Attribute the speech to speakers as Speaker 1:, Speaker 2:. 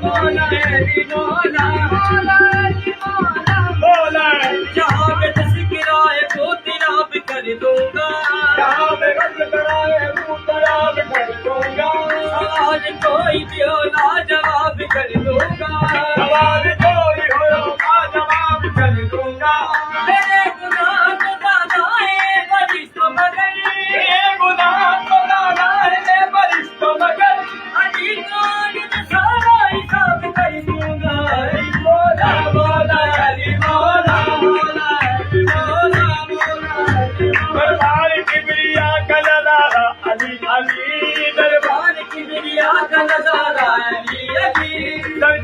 Speaker 1: मौला अली मौला
Speaker 2: मौला
Speaker 1: जहाँ पे तस्कराए वो तेरा भी कर दूंगा
Speaker 2: जहाँ पे गज़ल कराए वो तेरा भी कर दूंगा
Speaker 1: आज कोई भी हो लाजवाब कर दूंगा
Speaker 2: सवाल कोई हो जवाब कर दूंगा
Speaker 1: मेरे गुनाह को दादा है बरिश्तों मगर
Speaker 2: ये गुनाह को दादा है बरिश्तों मगर
Speaker 1: अली कौन मैं सारा हिसाब कर दूंगा
Speaker 2: मौला मौला अली मौला
Speaker 1: मौला अली मौला मौला अली मौला
Speaker 2: दरबार किबरिया का नजारा अली अली दरबार
Speaker 1: दरबार की बिरिया का नजारा अली अली